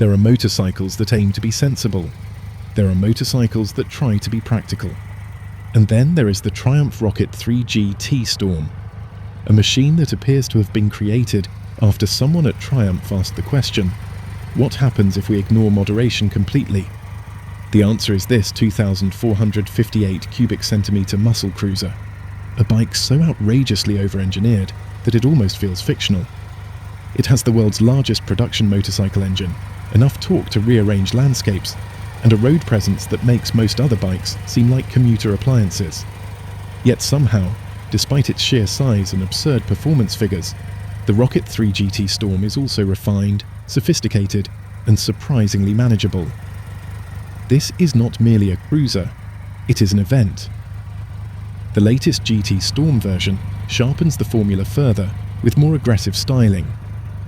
There are motorcycles that aim to be sensible. There are motorcycles that try to be practical. And then there is the Triumph Rocket 3 GT Storm, a machine that appears to have been created after someone at Triumph asked the question, what happens if we ignore moderation completely? The answer is this 2,458 cubic centimetre muscle cruiser, a bike so outrageously over-engineered that it almost feels fictional. It has the world's largest production motorcycle engine, enough torque to rearrange landscapes, and a road presence that makes most other bikes seem like commuter appliances. Yet somehow, despite its sheer size and absurd performance figures, the Rocket 3 GT Storm is also refined, sophisticated, and surprisingly manageable. This is not merely a cruiser, it is an event. The latest GT Storm version sharpens the formula further with more aggressive styling,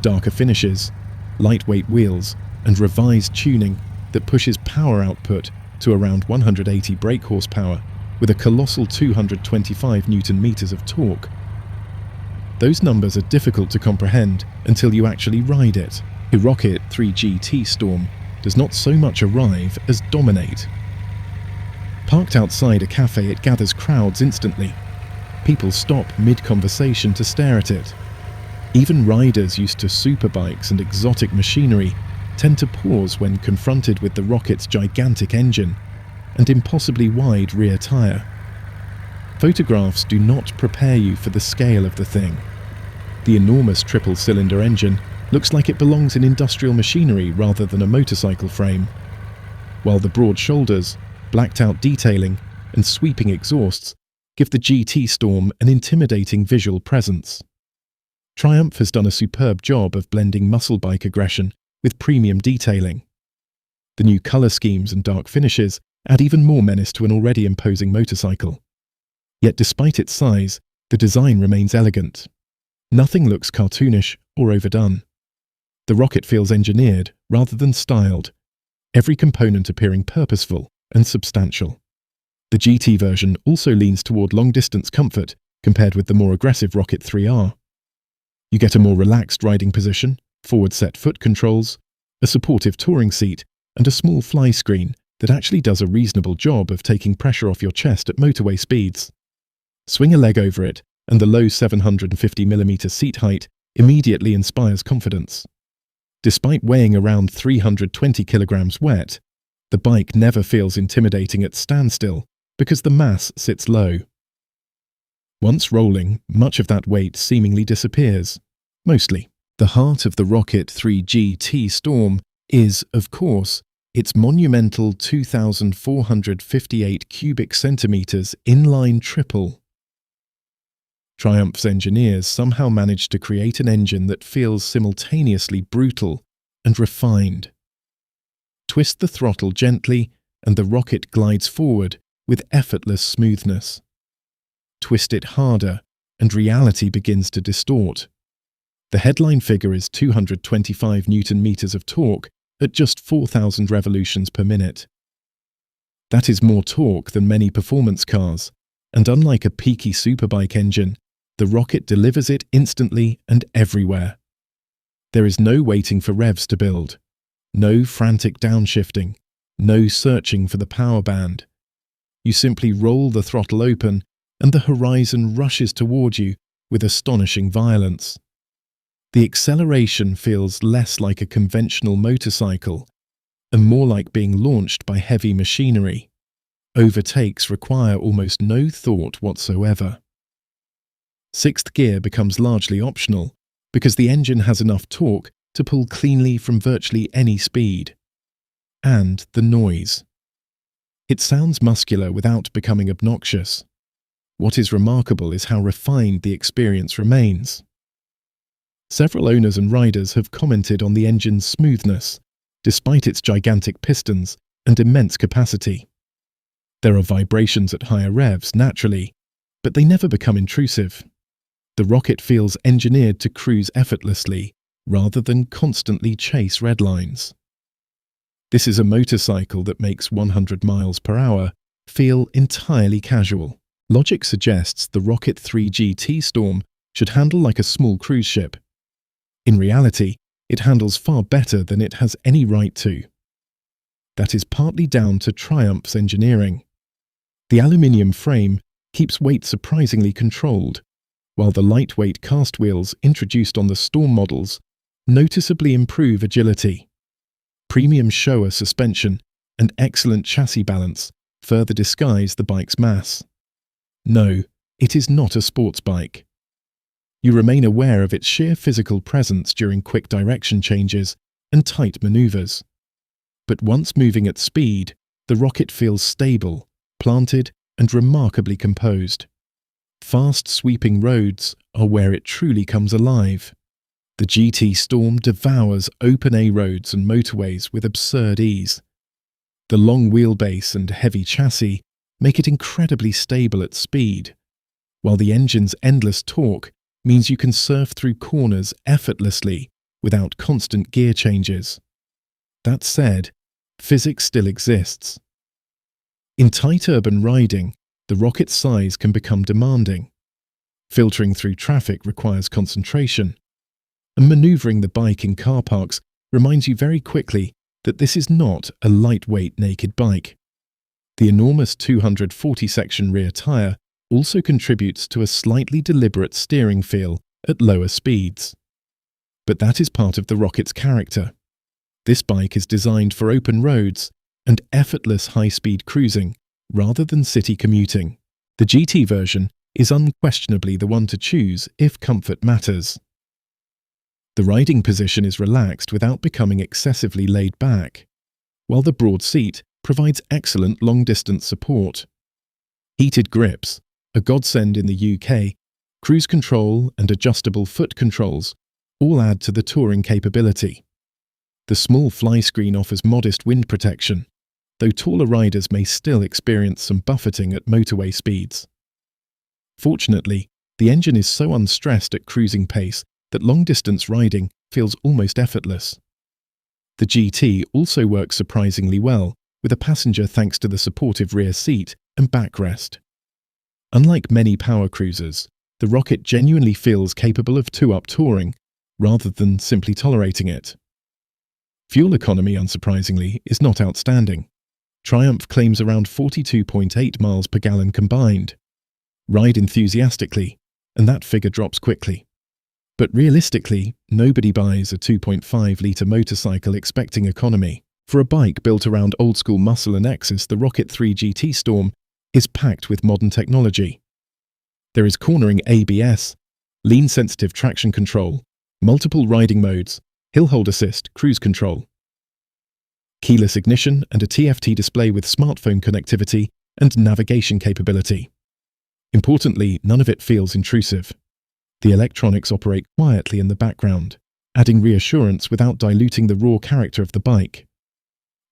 darker finishes, lightweight wheels, and revised tuning that pushes power output to around 180 brake horsepower with a colossal 225 Nm of torque. Those numbers are difficult to comprehend until you actually ride it. The Rocket 3 GT Storm does not so much arrive as dominate. Parked outside a cafe, it gathers crowds instantly. People stop mid-conversation to stare at it. Even riders used to superbikes and exotic machinery tend to pause when confronted with the Rocket's gigantic engine and impossibly wide rear tyre. Photographs do not prepare you for the scale of the thing. The enormous triple-cylinder engine looks like it belongs in industrial machinery rather than a motorcycle frame, while the broad shoulders, blacked-out detailing, and sweeping exhausts give the GT Storm an intimidating visual presence. Triumph has done a superb job of blending muscle bike aggression with premium detailing. The new colour schemes and dark finishes add even more menace to an already imposing motorcycle. Yet despite its size, the design remains elegant. Nothing looks cartoonish or overdone. The Rocket feels engineered rather than styled, every component appearing purposeful and substantial. The GT version also leans toward long-distance comfort compared with the more aggressive Rocket 3R. You get a more relaxed riding position, forward-set foot controls, a supportive touring seat, and a small fly screen that actually does a reasonable job of taking pressure off your chest at motorway speeds. Swing a leg over it, and the low 750mm seat height immediately inspires confidence. Despite weighing around 320 kilograms wet, the bike never feels intimidating at standstill because the mass sits low. Once rolling, much of that weight seemingly disappears. Mostly. The heart of the Rocket 3 GT Storm is, of course, its monumental 2,458 cubic centimeters inline triple. Triumph's engineers somehow managed to create an engine that feels simultaneously brutal and refined. Twist the throttle gently and the Rocket glides forward with effortless smoothness. Twist it harder and reality begins to distort. The headline figure is 225 Nm of torque at just 4,000 revolutions per minute. That is more torque than many performance cars, and unlike a peaky superbike engine, the Rocket delivers it instantly and everywhere. There is no waiting for revs to build, no frantic downshifting, no searching for the power band. You simply roll the throttle open and the horizon rushes toward you with astonishing violence. The acceleration feels less like a conventional motorcycle and more like being launched by heavy machinery. Overtakes require almost no thought whatsoever. Sixth gear becomes largely optional because the engine has enough torque to pull cleanly from virtually any speed. And the noise. It sounds muscular without becoming obnoxious. What is remarkable is how refined the experience remains. Several owners and riders have commented on the engine's smoothness, despite its gigantic pistons and immense capacity. There are vibrations at higher revs, naturally, but they never become intrusive. The Rocket feels engineered to cruise effortlessly, rather than constantly chase red lines. This is a motorcycle that makes 100 miles per hour feel entirely casual. Logic suggests the Rocket 3 GT Storm should handle like a small cruise ship. In reality, it handles far better than it has any right to. That is partly down to Triumph's engineering. The aluminium frame keeps weight surprisingly controlled, while the lightweight cast wheels introduced on the Storm models noticeably improve agility. Premium Showa suspension and excellent chassis balance further disguise the bike's mass. No, it is not a sports bike. You remain aware of its sheer physical presence during quick direction changes and tight maneuvers. But once moving at speed, the rocket feels stable, planted, and remarkably composed. Fast sweeping roads are where it truly comes alive. The GT Storm devours open-A roads and motorways with absurd ease. The long wheelbase and heavy chassis make it incredibly stable at speed, while the engine's endless torque means you can surf through corners effortlessly without constant gear changes. That said, physics still exists. In tight urban riding, the rocket's size can become demanding. Filtering through traffic requires concentration, and maneuvering the bike in car parks reminds you very quickly that this is not a lightweight naked bike. The enormous 240-section rear tyre also contributes to a slightly deliberate steering feel at lower speeds. But that is part of the rocket's character. This bike is designed for open roads and effortless high-speed cruising rather than city commuting. The GT version is unquestionably the one to choose if comfort matters. The riding position is relaxed without becoming excessively laid back, while the broad seat provides excellent long-distance support. Heated grips, a godsend in the UK, cruise control and adjustable foot controls all add to the touring capability. The small fly screen offers modest wind protection, though taller riders may still experience some buffeting at motorway speeds. Fortunately, the engine is so unstressed at cruising pace that long-distance riding feels almost effortless. The GT also works surprisingly well with a passenger thanks to the supportive rear seat and backrest. Unlike many power cruisers, the rocket genuinely feels capable of two-up touring rather than simply tolerating it. Fuel economy, unsurprisingly, is not outstanding. Triumph claims around 42.8 miles per gallon combined. Ride enthusiastically, and that figure drops quickly. But realistically, nobody buys a 2.5-litre motorcycle expecting economy. For a bike built around old-school muscle and X's, the Rocket 3 GT Storm is packed with modern technology. There is cornering ABS, lean-sensitive traction control, multiple riding modes, hill hold assist, cruise control, keyless ignition, and a TFT display with smartphone connectivity and navigation capability. Importantly, none of it feels intrusive. The electronics operate quietly in the background, adding reassurance without diluting the raw character of the bike.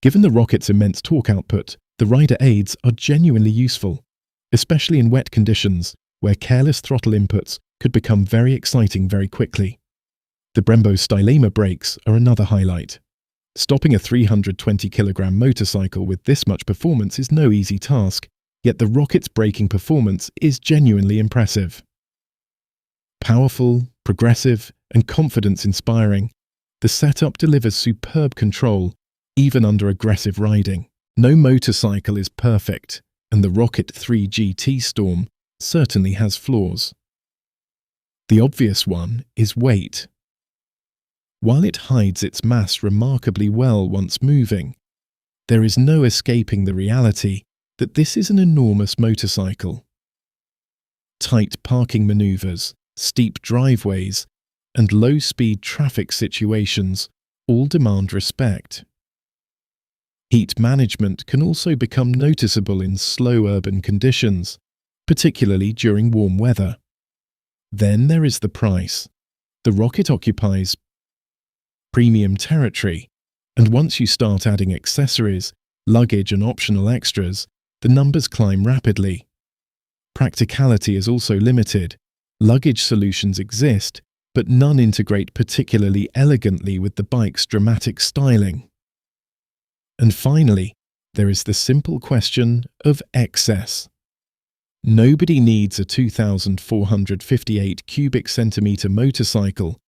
Given the rocket's immense torque output, the rider aids are genuinely useful, especially in wet conditions where careless throttle inputs could become very exciting very quickly. The Brembo Stylema brakes are another highlight. Stopping a 320-kilogram motorcycle with this much performance is no easy task, yet the rocket's braking performance is genuinely impressive. Powerful, progressive, and confidence-inspiring, the setup delivers superb control, even under aggressive riding. No motorcycle is perfect, and the Rocket 3 GT Storm certainly has flaws. The obvious one is weight. While it hides its mass remarkably well once moving, there is no escaping the reality that this is an enormous motorcycle. Tight parking maneuvers, steep driveways, and low-speed traffic situations all demand respect. Heat management can also become noticeable in slow urban conditions, particularly during warm weather. Then there is the price. The rocket occupies premium territory, and once you start adding accessories, luggage and optional extras, the numbers climb rapidly. Practicality is also limited. Luggage solutions exist, but none integrate particularly elegantly with the bike's dramatic styling. And finally, there is the simple question of excess. Nobody needs a 2,458 cubic centimetre motorcycle,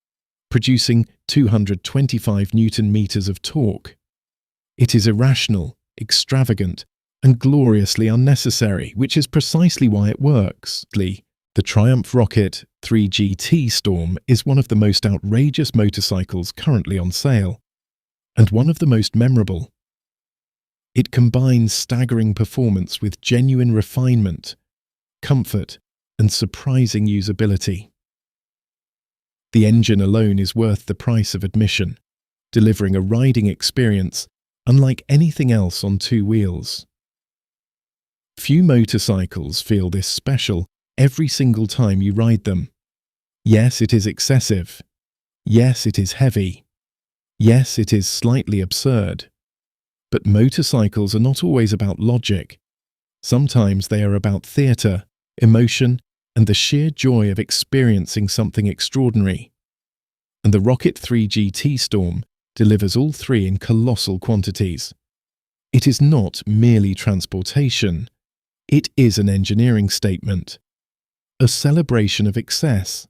producing 225 Newton-meters of torque. It is irrational, extravagant, and gloriously unnecessary, which is precisely why it works. The Triumph Rocket 3GT Storm is one of the most outrageous motorcycles currently on sale, and one of the most memorable. It combines staggering performance with genuine refinement, comfort, and surprising usability. The engine alone is worth the price of admission, delivering a riding experience unlike anything else on two wheels. Few motorcycles feel this special every single time you ride them. Yes, it is excessive. Yes, it is heavy. Yes, it is slightly absurd. But motorcycles are not always about logic. Sometimes they are about theatre, emotion, and the sheer joy of experiencing something extraordinary. And the Rocket 3GT Storm delivers all three in colossal quantities. It is not merely transportation. It is an engineering statement, a celebration of excess,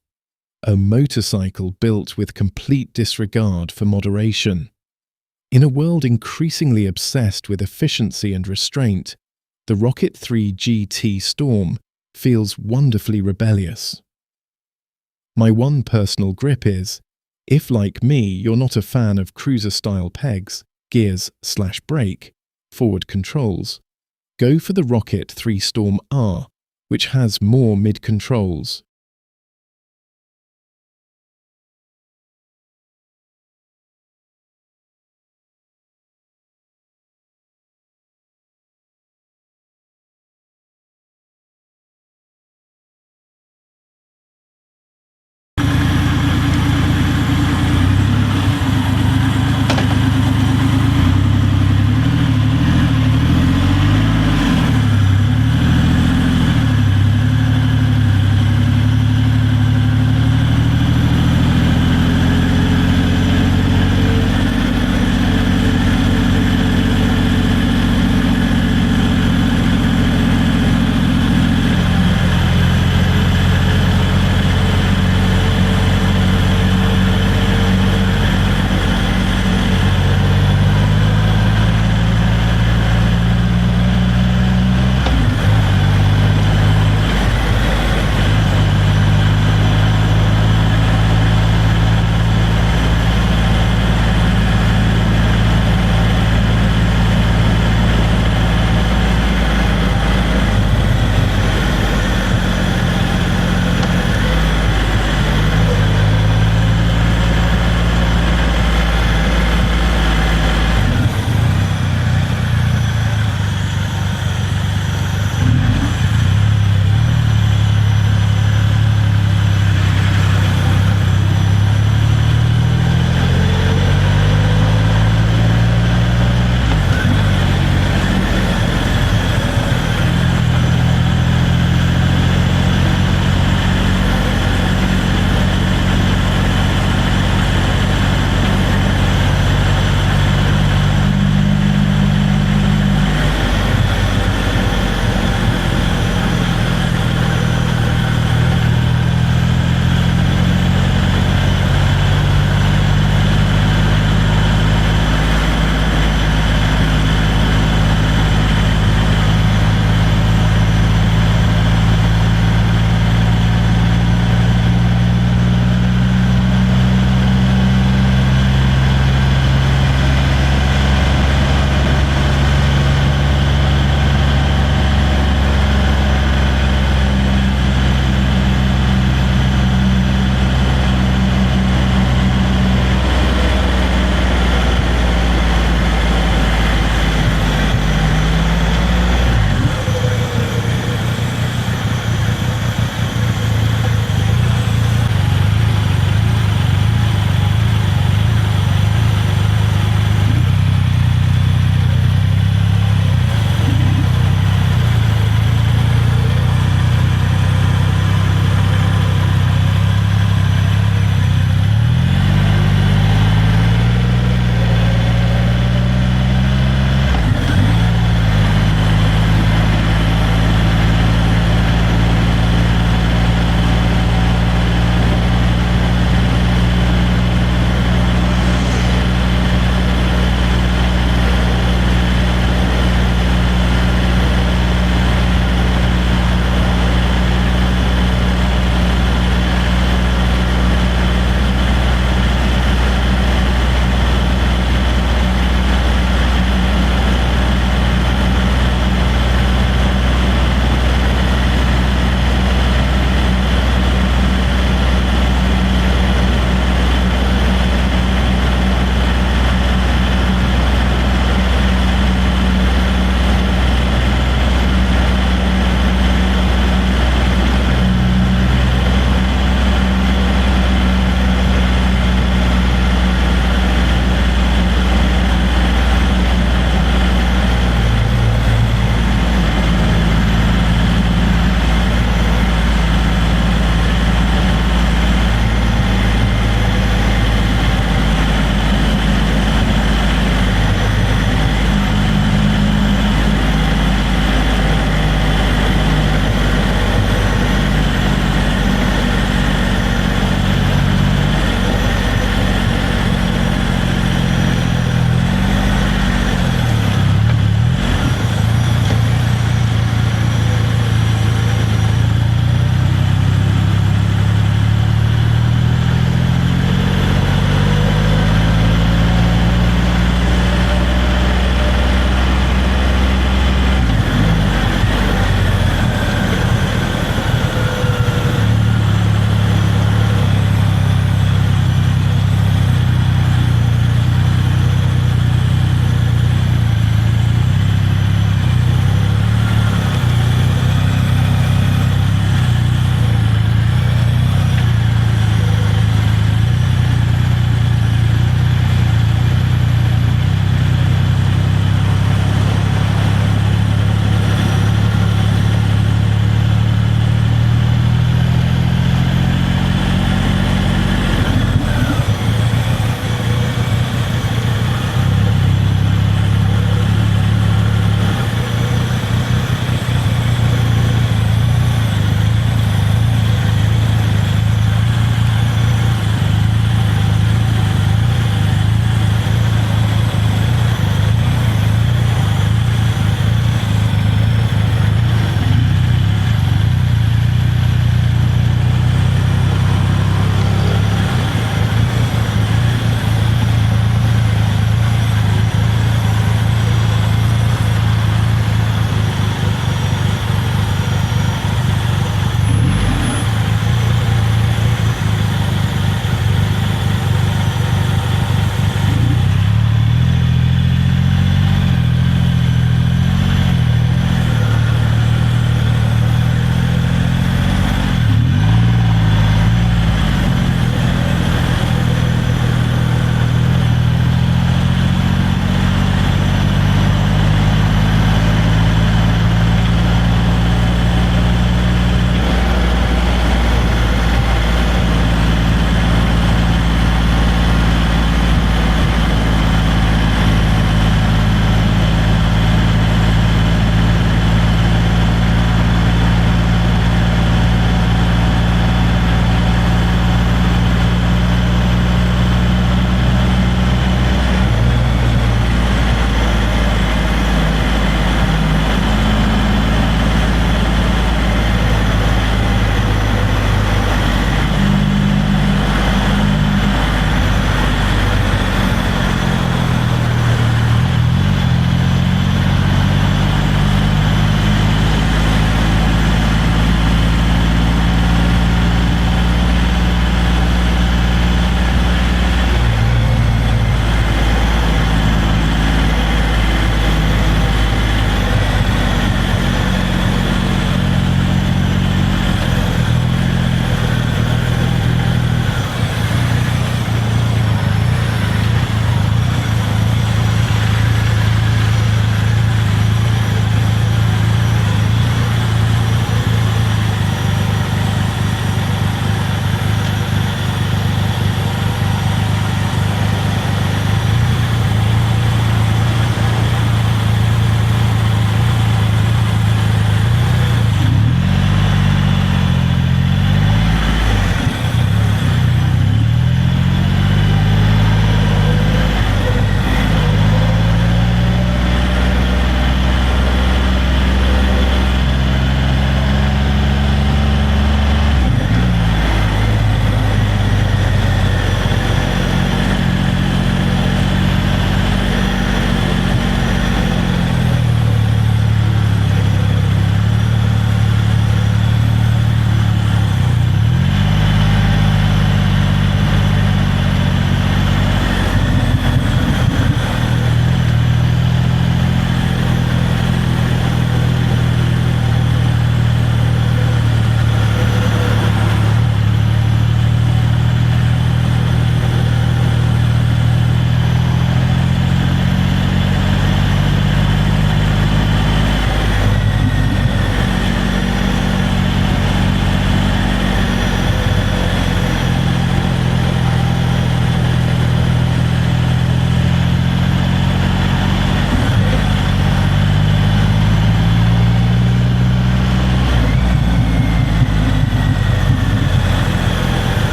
a motorcycle built with complete disregard for moderation. In a world increasingly obsessed with efficiency and restraint, the Rocket 3GT Storm feels wonderfully rebellious. My one personal grip is, if like me you're not a fan of cruiser-style pegs, gears/brake, forward controls, go for the Rocket 3 Storm R, which has more mid-controls,